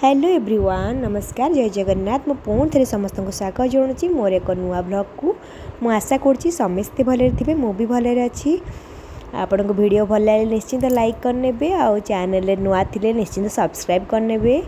Hello everyone नमस्कार जय जगन्नाथ मु पुणी थे समस्त को स्वागत जनाऊँगी मोर एक नुआ ब्लॉग को मु आशा करुँची समस्ते भले थे मु भी भले अच्छी आपण को वीडियो भल लगे निश्चिंत लाइक करने आउ चैनल नुआ थे निश्चिंत सब्सक्राइब करने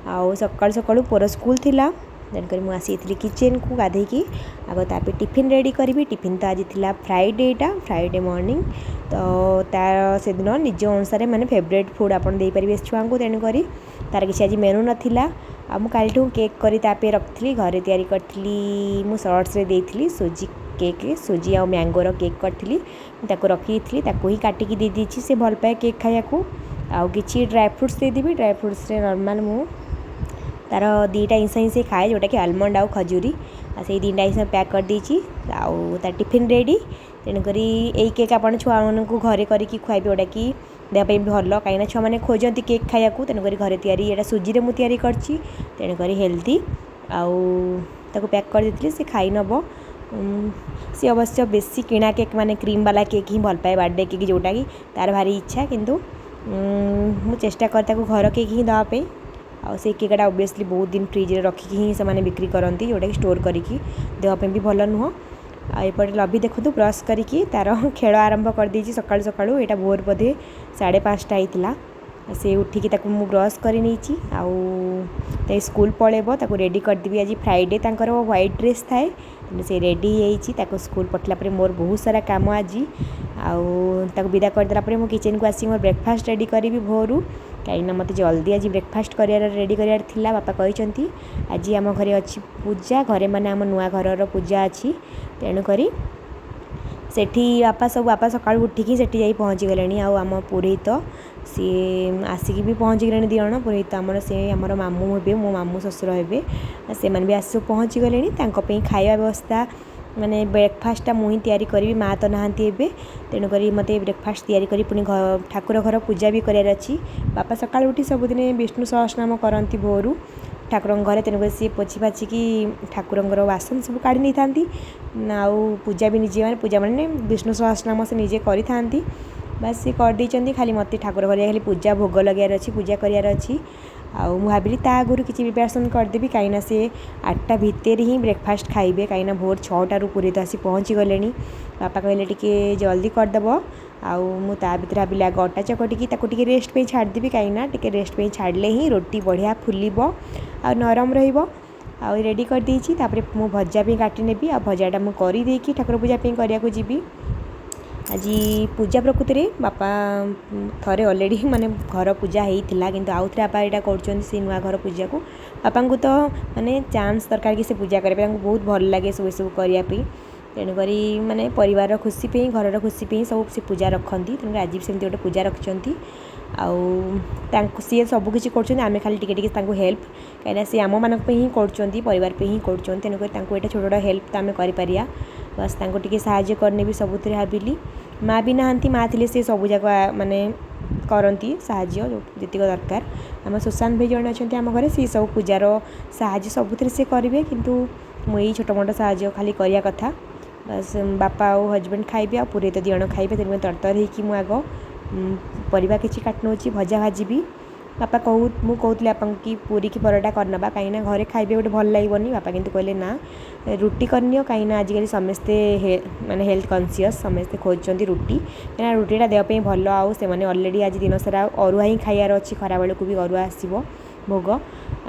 आउ सकाळु सकाळु पुरा स्कूल थिला तेणुकर मुझे किचन को गाधे आग ताप टिफिन रेडी करी टिफिन तो आज थी फ्राइडे मॉर्निंग तो तार से दिन निज अनुसार माने फेवरेट फूड आपन दे पारे छुआ को तेणुकर तार किसी आज मेनू नाला आलू केक करी तापे रखी घरे तैयारी करी मु सर्ट्स रे देती सुजी केक सुजी आ मैंगोर केक करी रखी थी ही काटिकी दे दी से भल पाए केक खाया आउ कि ड्राई फ्रुट्स देदेवी ड्राई फ्रुट्स नॉर्मल मु तार दीटा जिनस ही से खाए जोटा कि आलमंड आउ खजूरी से दीटा जिनस पैक कर देची आउ तार टिफिन रेडी तेणुक यही केक आप छुआ मानू घरे करके खुआबे जोटा कि देहपाई भल कहीं छुआ मैंने खोजती केक खाया तेणुक घरे या सुजी में तैयारी करची तेणुक हेल्दी आउ पैक कर देती से खाई नब सी अवश्य बेसी किणा केक माने क्रीम वाला केक ही भल पाए बर्थडे केक जोटा कि तार भारी इच्छा किंतु मु चेष्टा कर घर केक ही देवाई आ से केकटा ओबियसली बहुत दिन फ्रिज रे रखिकी ही से बिक्री करती जोटा कि स्टोर करके देहपाई भी भल नुह आईपटे लभी देखु ब्रश करी तार खेल आरंभ कर देछि सकाळु सकाळु एटा भोर बोधे 5:30 होता से उठिकी मु ब्रश कर नहीं स्कूल पलैब रेडी करदेवी आज फ्राइडे तांकर व्हाइट ड्रेस थाए से रेडी हो स्कूल पठला मोर बहुत सारा काम आज आउ विदा करदेला मो किचन को आसी मोर ब्रेकफास्ट रेडी करी भोरू कहीं मत जल्दी आज ब्रेकफास्ट कर रेडी कर बापा कहते आज आम घरे अच्छी पूजा घरे माने आम नुआ घर पूजा अच्छी तेणुक सेठी बापा सकाळु उठिकी सेठी जाई पहुँची गले आम पुरोहित सी आसिकी भी पहुँची गले दिजण पुरोहित आमर से आमर मामू हे मो मामू ससुर हे से भी आस पहुँची गले खाଇବା व्यवस्था माने ब्रेकफास्ट मुझे तैयारी करी माँ तो नहांती एबे तेणुक मत ब्रेकफास्ट तैयारी करी पुणी ठाकुर घर पूजा भी करार अच्छी बापा सकाळु उठी सबुदिन विष्णु सहस्रनाम करती भोरू ठाकुर घरे तेणुक सी पोछी पाचिकी ठाकुर बासन सब काढ़ी नहीं था आउ पूजा भी निजे मैंने पूजा मैंने विष्णु सहस्रनाम से निजे करी थांती बस सी कर खाली मत ठाकुर घर खाली पूजा भोग लगार अच्छी पूजा करार अच्छी आउ मु भाविली ता आगुरी किसी प्रिपेरेसन करदेवी कहीं से 8टा भितर ही ब्रेकफास्ट खाइबे कहीं भोर 6टारू पुरोहित आसी पहुँची गले बापा कहले टिके जल्दी करदेव आउ मु ता भितर भाविली आग अटा चकटिकी ताकू रेस्ट पे छाड़देवी कहीं टिके रेस्ट पे छाड़ले ही रोटी बढ़िया फुलिब आ नरम रहिबो आउ रेडी कर देछि तापरे मु भजा भी काटी नेबी आ भजाटा मु करी देकी ठाकुर पूजा पे करिया को जीबी आज पूजा प्रकृति में बापा थरे ऑलरेडी माने घर पूजा होता किंतु आउ थे बापा यहाँ कर नुआ घर पूजा को बापा को तो माने चांस दरकार कि से पूजा करेंगे बहुत भल लगे सब करने तेणुक माने परिवार खुशी पे घर खुशी पे सब से पूजा रखती तेणुक आज भी सेमती गोटे पूजा रखिंट आउ सी सबकि करें खाली टिके हेल्प कहीं सी आम मान ही कर परिवार पे ही कर तेणुक छोट छोट हेल्प तो आम कर बस टे साहाଯ୍य करने भी सबुथ भाविली माँ भी नहांती माँ थे से सब जाक माने करती साहाଯ୍य जी दरकार आम सुशांत भाई जड़े अच्छा आम घर सी सब पूजार साहाଯ୍य सबुथ से करेंगे किंतु मुझे छोट मोट साहाଯ୍य खाली करने कथा बस बापा और हजबैंड खाइबे आ पुरोहित दिजण खाइबे तेणुक तरतर हो आग परिवा किसी काट नौ भजा भाजी बापा कहते बापा कि पूरी की परोटा करना कहीं घरे खाइबे गोटे भल लगनी बापा किंतु कहले ना रुटी करनी कहीं आजिकल समस्ते माने हेल्थ कॉन्शियस समस्ते खोजती रुटी कहीं रुटीटा देहपाई भल आउ से ऑलरेडी आज दिन सारा अरुआ ही खाइबार अच्छी खरा बेलू भी अरुआ आसो भोग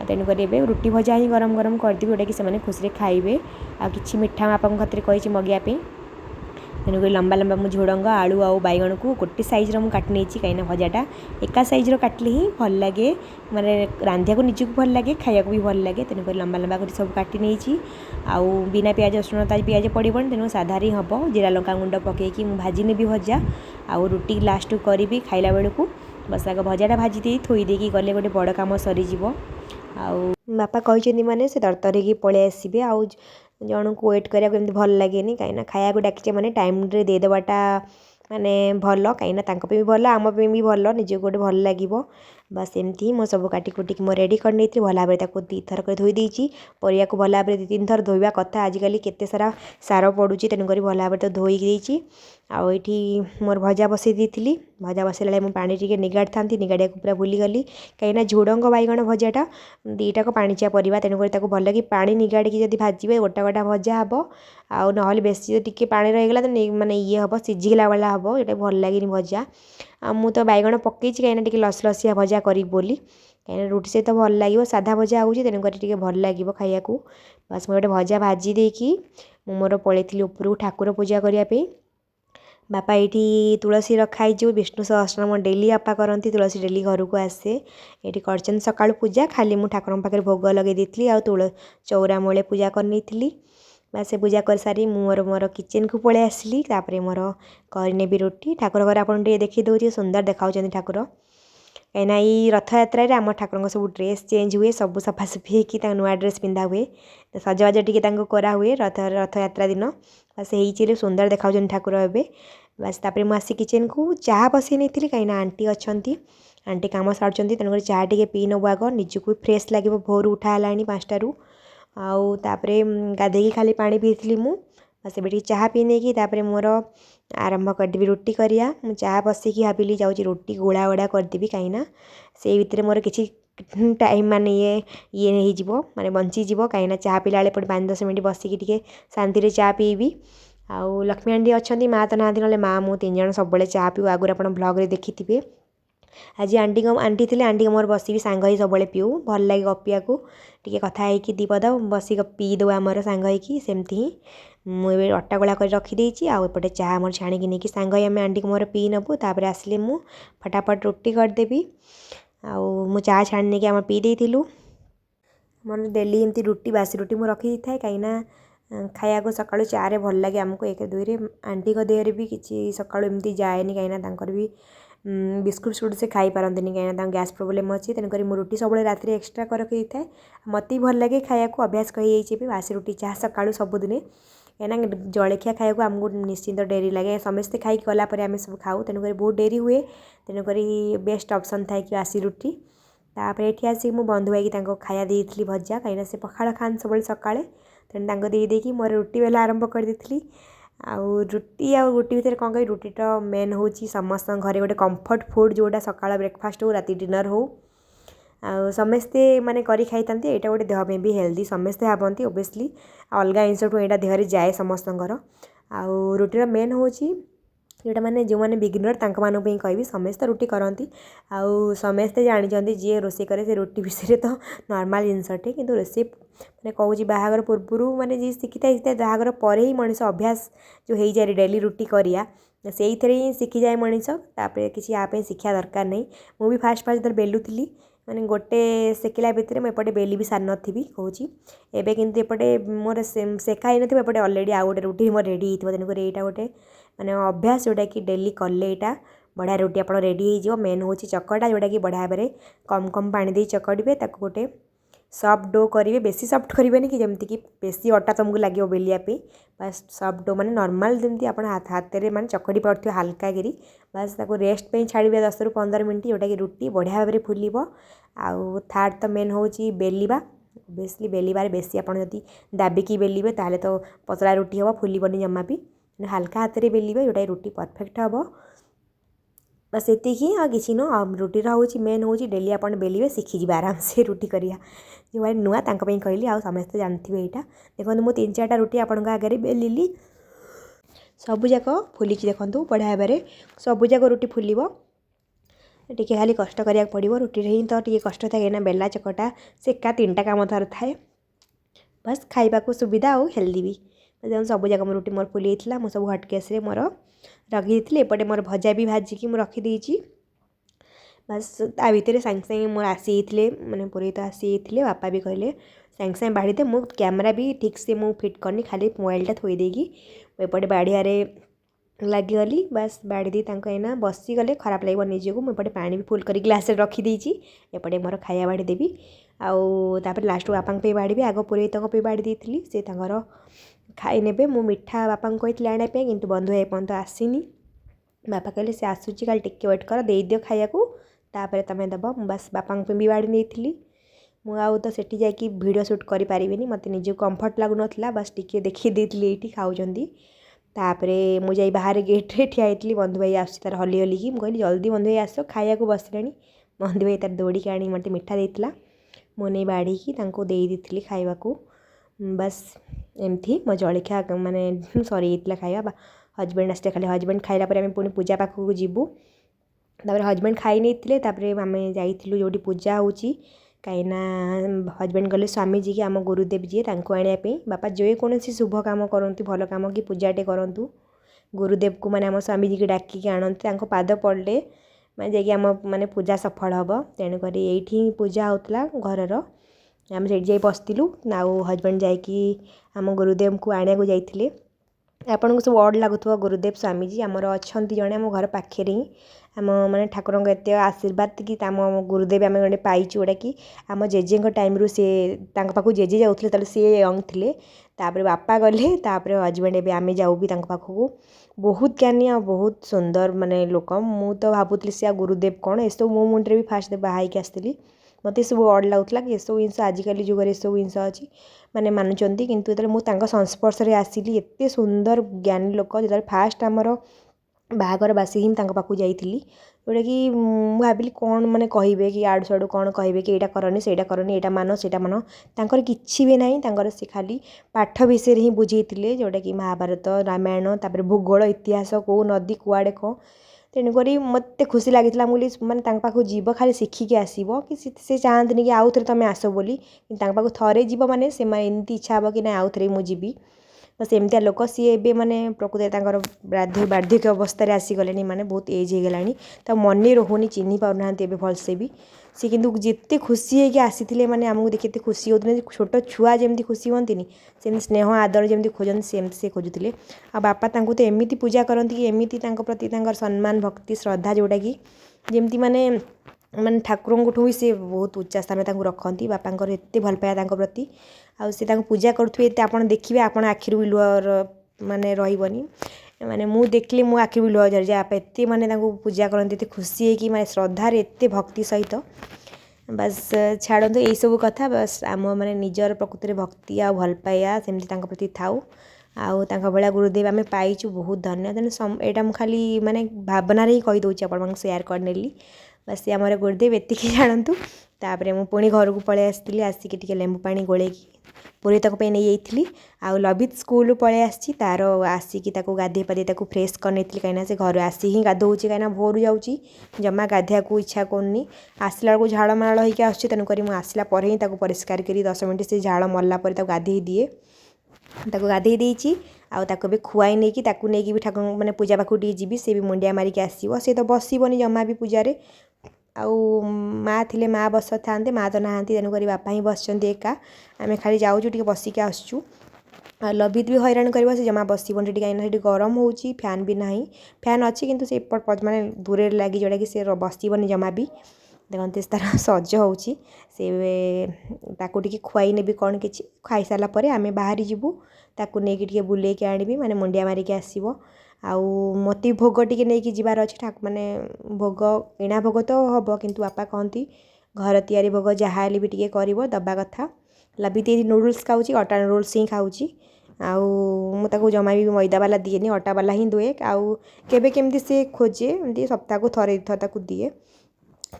तेणुक रुटी भजा ही गरम गरम करदेवी जोटा कि से खुशी खाइबे आ कि मिठा बापा खातिर कही मगापी तेणुक लंबा लंबा मु झुड़ंग आलू आउ बैगण को गोटे सैज्र मुझे काटी नहीं कहीं भजाटा एका सैज्र काटिले ही भल लगे माने रांधिया को निजक भल लगे खाया भी भल लगे तेणुक लंबा लंबा कर सब काटी नहीं आउ बिना प्याज रसुण तो प्याज पड़ोन तेणु साधारी हम जीरा लंका गुंड पकईकि भाजी ने भजा आउ रुटी लास्ट करी खाइला बेलू बस आग भजाटा भाजी दे थोई देकी गले गोटे बड़ काम सरीज आउ बापा कहते माने से तरतर हो पलि आसबे आउ जन को वेट करा भल लगे कहीं खाया को डाकिचे माने टाइम रे देदेवाटा माने भल कहीं भी भल आम भी भल निज गोटे भल लगे बस एमती मो सब काटी कुटिक मो रेडी कर नहीं भल भाव ताको 2 थर कर धोई देती परिया को भल भाव 2-3 थर धोवा कथा आजिकल केते सारा सार पड़ुची तेणुक भल भाव तो धोई देती आईटी मोर भजा बसई दी भजा बसैला मुझे पानी टी निगाड़ था निगाड़िया पूरा भूलीगली कहीं झुड़ंग बैगण भजाटा दुईटाक पाणिचिया परिवा तेणुक भल कि पा निगाड़ी जब भाजबे गोटा गोटा भजा हम आउ ना बेसी टी पानी रहीगला तो मानने ये हम सीझीगला वाला हम ये भल लगे भजा आ मु तो बैगण पकई कहीं लस लसिया भजा करी बोली कहीं रुटी सहित भल लगे साधा भजा हो तेणुक भल लगे खाया बस मुझे भजा भाजी देकी मोर पलैली उपरକୁ ठाकुर पूजा करने बापा ये तुलसी रखाई विष्णु सहस्रनाम डेली बापा करती तुलसी डेली घर को आसे ये कर सका पूजा खाली मुझे ठाकुर पाखे भोग लगे दी आ चौरा मूले पूजा करनी बास से पूजा कर सारी मोर मोर किचन को पलि आसली मोर करने भी रुटी ठाकुर घर आप देखी दौर सुंदर देखा ठाकुर कहीं रथ यात्रा आम ठाकुर सब ड्रेस चेंज हुए सब सफासफी होती नुआ ड्रेस पिंधा हुए सजबाज टी करा हुए रथ यात्रा दिन बस ये सुंदर देखा ठाकुर ए बस तापर मुझे किचन को चाह बसई नहीं कहीं आंटी अच्छा आंटी कम सारूँ तेणुक चाह टे पी नबू आग निजक फ्रेश लगे भोर उठा है 5टारू आउे गाधे खाली पा पीती मु बस ए चाह पी नहीं कि मोर आरंभ करदेवी रुटी करिया मु चाह बसैकी भाविली जाऊँगी रुटी गोला गोड़ा करदेवी कहीं से भितर मोर किसी टाइम माने ये हो माने बंचीज कहीं चाह पीला बेले पुणी 5-10 मिनट बसिकी टे शांति चाह पीबी आउ लक्ष्मी आंटी अच्छा माँ तो ना ना माँ मु 3 जन सब चाह पीऊ आगुरी आप ब्लॉग देखी आज आंटी थे आंटी मोर बसिकी सांग ही सब पीऊ भल लगे गपिया को टी कथा हो दीपद बसिक पीदे आमर सांग होमती ही मुझे अटा गोला कर रखीदे आउे चाह मोर छाणी नहीं सांग आम आंटी मोर पी नबू तापर आसले मु फटाफट रुटी करदेवी आउ चाह छाणी नहीं आम पी देलु मन डेली एमती रुटी बासी रुटी मुझे रखी था कहीं खाया को सका चारे भल लगे आमको 1-2 आंटी देहरे भी किसी सका एमती जाएनि कहीं भी बिस्कुट सुट से खाई पारती कहीं गैस प्रोब्लेम अच्छी तेणुक रुटी सब रात एक्सट्रा कर रखी था मत भल लगे खाया को अभ्यास कही बासी रुटी चाह सका सबुदिन कहीं जलखिया खाया आमको निश्चिंत डेरी लगे समस्ते खाई गलापर आम सब खाऊ तेणुक बहुत डेरी हुए तेणुक बेस्ट ऑप्शन था कि बासी रुटी तापर ये आसिक मु बंधु भाई खाया देती भजा कहीं से पखाड़ खान सब सका तेणु देदेकी मोर रुटी बेला आरंभ कर देती आउ रुटी भितर कौन कह रुटीटा मेन हूँ समस्त घरे गोटे कंफर्ट फूड जोटा सका ब्रेकफास्ट हो राति डिनर हो आ समस्ते माने करी खाई यहाँ गोटे देह में भी हेल्दी समस्ते भावती ओबियसली अलग जिनसठू यहाँ देहरे जाए समस्त आउ रुटीर मेन हूँ जोटा मैंने जो मैंने बिगिनर कहि समस्ते रुटी करती आउ समस्ते जानते जी रोसे करे से रुटी विषय तो नॉर्मल जिनसटे कि रोसे मैंने कहूँ बाहागर पूर्वर माने जी शिखी था बाहागर पर ही मनीष अभ्यास जो हो जाए डेली रुटी करिया से ही शिखी जाए मनीष तापर किसी आप शिक्षा दरकार नहीं मुझे फास्ट जो बेलुली मैंने गोटे सेकिला भितर मुझे बेली भी सारी नी कहूँ एवं कितु एपटे मोर सेका ही नपटे अलरेडी आउ गोटे रुटी मोर रेडी हो तेणुक यहाँ गोटे मैंने अभ्यास जोटा कि डेली कले यहाँ बढ़िया रुटी आप रेडी हो मेन हूँ चकटा जोटा कि बढ़िया भाव कम कम पानी दे चकड़े ताको गोटे सफ्ट डो करेंगे बेसी सफ्ट करेंगे कि जमीक बेसी अटा तुमको लगे बेलियापी बस सफ्ट डो मैंने नॉर्मल जमी आप हाथ में मैंने चकड़ी पड़े हाल्का गिरी बस ताको रेस्ट पे छाड़े 10 ରୁ 15 मिनट जोटा कि रुटी बढ़िया भाव फुल आउ थर्ड तो मेन हूँ बेलिबा ओबियसली बेलिबार बेसी आप दाबिकी बेलिबे ताले तो पतला रुटी हम फुलबनी जमा भी हाल्का हाथ में बेलिबे जोटा रुटी परफेक्ट हम बस ये आ कि न रुटीर हूँ मेन हूँ डेली आप बेलिबे शिखिजे आराम से रुटी करिया जो भाई नुआ कहली आ समस्ते जानते यहाँ देखो मुझे 3-4टा रुटी आपण आगे बेलिली सबुजाक फुली देखूँ बढ़िया भाव सबुजाक रुटी फुल टी खाली कष्ट करा पड़ो रुटी ही तो टी कष्ट था कहीं बेला चकटा से एका 3टा काम थर थाए बस खाइबा सुविधा और हेल्दी भी जो सब जाक रुटी मोर फुल होता मुझे सब हटकेस मोर रखी थी एपटे मोर भजा भी भाजिकी मुझे रखीदे बस ता भितर सांगे सांगे मोर आसी मैंने पूरी तो आसी बापा भी कहले सांगे सांगे बाढ़ी दे मु कैमेरा भी ठीक से मुझे फिट करनी खाली मोबाइलटा थोदेगी एपटे बाड़ियारे लगिगली बस बाड़ी दी एना बसीगले खराब लगे निजक मुझे पा भी फुल कर ग्लास रखीदे एपटे मोर खाया बाड़ी देवी आउे लास्ट बापा बाड़ी आग पूरे तक बाड़ी देती से खाई ने मु मिठा बापा कही आने कि बंधु एपर्त आसीनी बापा कहले से आसूची खाली टिके वेट कर दे दियो खाया को तापर तुम दब बस बापा भी बाड़ी नहीं मु आउ तो सेठी जाकि वीडियो शूट करि पारिबिनी मते निजे कंफर्ट लागु नथला बस टिके देखि देतली एठी खाउजंदी तापरे मु जाई बाहर गेट रे ठिया हेतली बंधु भाई आसी तार हली हली की मु कहली जल्दी बंधु भाई आसो खाया को बसलेनी बंधु भाई तार दौड़ी के आनी मते मिठा देतला मु नहीं बाड़ी की तांको देई दितली खाइबा को बस एमथी मो जळिखा माने सरी इतला खाइबा हजबैंड आसते खाली हजबैंड खाइला पर आम पुणी पूजा पाखक जीवु तापर हजबैंड खाई नहीं तापर आम जाइलु जो पूजा होची कहीं हजबैंड गले स्वामी जी की आम गुरुदेव जी आने बापा जो कौन शुभ कम करती भल कम कि पूजाटे करूँ गुरुदेव को मैंने आम स्वामी जी की डाकिकी आणते पाद पड़े मैं जाकि आम माने पूजा सफल हम तेणुक ये पूजा होता घर आम से जाई बसलु आउ हजबैंड जाकि आम गुरुदेव को आने को जाइए आपन को सब अड लगुव गुरुदेव स्वामी जी आमर अच्छा जड़े आम घर पाखे ही आम माने ठाकुर एत आशीर्वाद कि आम गुरुदेव आम गए पाइचु जोटा कि आम जेजे टाइम रू सी पाखु जेजे जाऊे तले सी यंग थे तापर बापा गले हजबैंड एवं आम जाऊ भी पाखक बहुत ज्ञानी आ बहुत सुंदर माने लोक मु तो भावुली सी गुरुदेव कौन ये सब मो मुंडे भी फास्ट बाहर आसती मत सब अड लगुला कि सब जिन आजिकल जुगर सब जिन अच्छी मैंने मानुंट कितु जो संस्पर्श में आसिली एत सुंदर ज्ञानी लोक जो फास्ट आमर बाहागर बासी ही पाखु जाइली जोटा कि भाविली कौन मैंने कहे कि आड़ू साड़ू कौन कहे कि यहाँ करनी से करनी यहाँ मान से मान तांकर किछि भी नहीं से खाली पाठ विषय ही बुझे जोटा कि महाभारत रामायण तापर भूगोल इतिहास कौ नदी कुआड़े कौन तेणुक मत खुशी लगी मैंने पाखु जीव खाली शिखिकी आसो कि से चाहती कि आउ थे तुम आस बोली पाखु थरे जीव मैंने से एमती इच्छा हे कि ना आउ थे मुझे जीवी बस एमतिया लोक सी ए मैंने प्रकृति बार्धक्य अवस्था आसीगले माने बहुत एज हो गलानी तो मन रोनी चिन्ह पाना भलसे भी सी किंतु जिते खुशी है कि आसी मैंने आमको देखते खुशी होते छोट छुआ जमी खुशी हमें सेमती स्नेह आदर जमी खोजते सेमती से खोजुले आ बापा तो एमती पूजा करती कि एमती प्रति सम्मान भक्ति श्रद्धा जोटा कि जमती माने माने ठाकुर भी सी बहुत उच्चा स्थान रखती बापा एत भल पाया प्रति आउ से पूजा करुवे आप देखिए आप आखिर भी लुहर माने रही माने मु देखली मो आखिर भी लुह झरी आप एत माने पूजा करते खुशी है कि माने श्रद्धार एत भक्ति सहित बस छाड़ू यही सब कथा बस आम माने निजर प्रकृति भक्ति आ भल पाया सेमती प्रति थाऊ आउ भाया गुरुदेव आम पाइचु बहुत धन्य तेणु यहाँ मुझे खाली माने भावना ही कहीदे आप सेयार करनेली बस ये आमर गुरुदेव एतिकी जानतु तापर मु पुणी घर को पलि आसती आसिक लेंबू पानी गोले पूरी तक नहीं जाइली आउ लबित स्कूल पलि आसी तार आसिक गाधे पाधे फ्रेश करनी कहीं से घर आसी ही गाधोची कहीं भोर जाऊँगी जमा गाधिया को इच्छा करनी आसला बेलू झाड़ माड़ होकर आसूँ तेणुक आसला ही परिष्कार कर 10 मिनट से झाड़ मरला गाधे दिए गाधे देती आउ भी खुआई नहीं कि भी ठाकुर मैंने पूजा पाखु जी सी भी मुंडिया मारिक आसो सी तो बसबनी जमा भी पूजारे आउ माँ थे माँ बस था माँ तो नहांती तेणुक बापा ही बस एका आम खाली जाऊँ टे बसिक आसचु लबित भी हैरान कर जमा बसबन कहीं गरम हो फैन भी ना फैन अच्छी किंतु से माने दूर लगी जोटा कि से बसबनी जमा भी देखते तार सज होची खुआई ने कौन कि खाई सारापर आम बाहरी जीवु ताकू नहीं बुले के आनी माने मुंडिया मारिक आसो आउ मत भोग टी नहीं जबार अच्छे माने भोग किणा भोग तो हम किंतु बापा कहती घर तैयारी भोग जहाँ भी टी कर दबा कथा लबित नूडल्स खाऊँ अटा नूडल्स ही खाऊँ आउ मुझे जमा भी मैदा वाला दिए अटा वाला ही दुए आउ केबे केमती से खोजे एमती सप्ताह को थरे ताकू दिए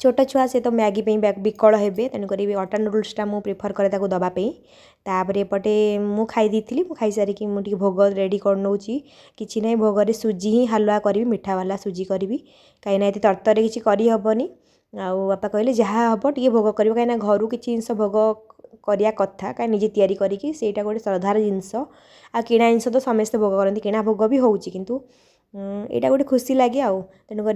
छोट छुआ से तो मैगी विकल हे तेणुक अटा नूडल्सटा मु प्रिफर करे दवापाई तापर एपटे मु खाई खाई सारिकी मुझे भोग रेडी कर नौची किसी ना भोग सुजी ही हलुआ करी मीठा वाला सुजी करी कहीं ये तरतर किसी करहबनी आउ बापा कहले जहाँ हम टे भोग कर कहीं घर किसी जिन भोग करिया कथा कहीं निजे तैयारी करिकी सेटा गोटे श्रद्धार जिनस आ किणा जिनस तो समस्ते भोग करती किणा भोग भी होची किंतु यहाँ गोटे खुशी लगे आउ तेणुक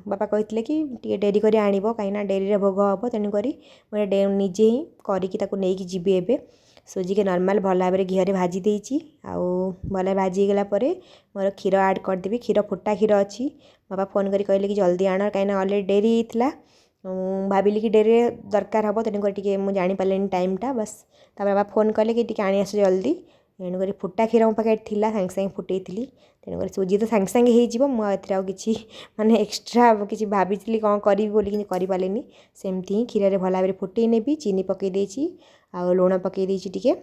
बापा कहते कि टे डेरी कर आण कहीं डेरी भोग हम तेणुक मुझे निजे ही करके जीवी एवं सुजी के नॉर्मल भल भाव में घी भाजी देती आउ भल भाजीगला मोर क्षीर आड करदेवी क्षीर फुटा क्षीर अच्छी बापा फोन करी कहले कि जल्दी आण कहीं अलरेडी डेरी होता भाविली कि डेरी दरकार हम तेणुक मुझे जापारे टाइमटा बस बापा फोन कले कि आनी आस जल्दी तेणुक फुटा क्षीर मो पाखे थिला सागे सागे फुटई तेणुक सुजी तो सागे सागे हो कि माने एक्सट्रा किसी भाभी कौन करी बोली करें सेमती ही क्षीर भल भाव फुटई नेबी चीनी पकई देची आ लुण पकई देची टिके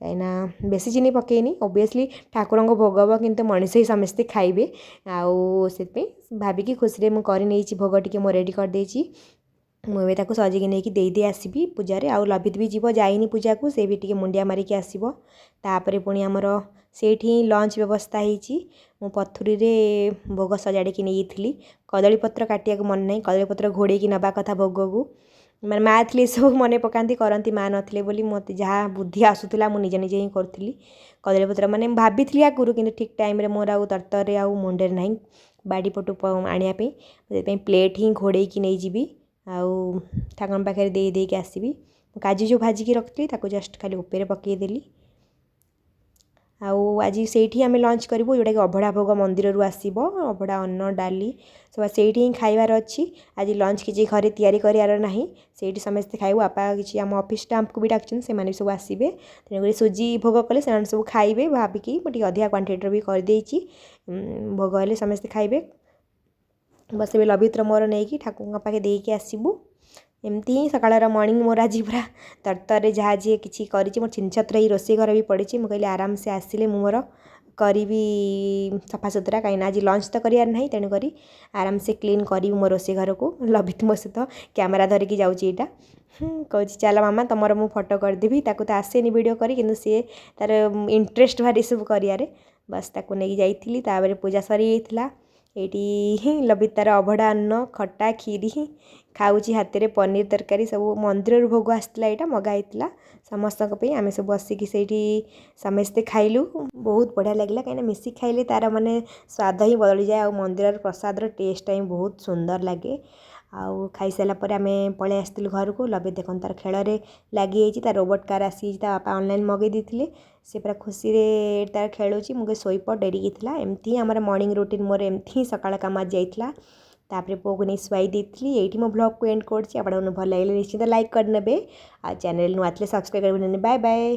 कहीं बेसी चीनी पकईनी ओबियसली ठाकुर को भोग हम किंतु मनीष ही समस्ते खाइबे से भाविकी खुशी में कर भोग टी रेडी करदे मुझे ताको सजिकी नहीं दे आसबि पूजारे आउ लभित भी जीव जाइनी पूजा को से भी टी मुंडिया मारिकी आसब तापर पुणी आमर से लंच व्यवस्था होती मु पथुरी रे भोग सजाड़ी नहीं कदली पत्र काटिया मन ना कदली पत्र घोड़े नवा कथा भोग को मैं माँ थी सब मन पकाती करती माँ नथिले बोली मत जहाँ बुद्धि आसूला मुझे निजे ही करी कदली पत्र मैंने भाभी आगुरी कि ठीक टाइम मोर आउ तरतर आउ मुंडे ना बाड़ी पटू आने प्लेट ही घोड़े नहीं जीवी आउ ठाकुर पाखे दे आसबि काजू जो भाजिकी रखी जस्ट खाली उपरे पकईदेली आज से आम लंच करूँ जोटा कि अभड़ा भोग मंदिर रू आसब अभड़ा अन्न डाली सब से ही खाइबार अच्छी आज लंच किसी घरे तैयारी करार ना से समस्ते खाइबू आपा कि आम ऑफिस स्टाफ को भी डाक से सब आसबे तेणुक सुजी भोग कले से सब खाइबे भाविकी मुझे अधिका क्वांटिटी भी करदे भोग हेले समस्ते खाइबे बस ए लभित्र मोर नहीं ठाकुर पाखे देकी आसबू एमती ही सकाळ मॉर्निंग मोर आज पूरा तरतर जहाँ जी किसी कर छिन छत्र ही रोसे घर भी पड़ी मुझे कहली आराम से आसिले मोर करी सफा सुतरा कहीं आज लंच तो करार ना तेणुक आराम से क्लीन करी मो रोसे घर को लभित मो सहित कैमेरा धरिकी जाऊँगी कहूँ चल मामा तुम मु फोटो करदेवी ताकू तो आसेनी वीडियो करी किंतु सी तार इंटरेस्ट भारी सब करियारे बस ताकू नहीं जाइली तापर पूजा सरी जाइथिला ये लभित तार अभड़ा अन्न खट्टा खीरी खाऊँ हाथ में पनीर तरकारी सब मंदिर भोग आसला यहाँ मगाई समस्त आम सब बसिकी से समस्ते खाइलु बहुत बढ़िया लगे कहीं मिसिक खाइले तार माने स्वाद ही बदली जाए मंदिर प्रसाद टेस्ट ही बहुत सुंदर लगे आउ खाई सारापर आम पलि आसलु घर को लबे देखो तार खेल लगी तार रोबोट कार आसी बापा ऑनलाइन मगई देते से पूरा खुशी रे तार खेलुची मुझे शोप डेरी था एमती आम मॉर्निंग रूटीन मोर एमती ही सकाळ काम जाइला तापर पुओ को नहीं शुआई देती ये मो ब्लॉग को एंड कर भल लगे निश्चिंत लाइक करने आ चैनल नुआतले सब्सक्राइब कर बाय बाय।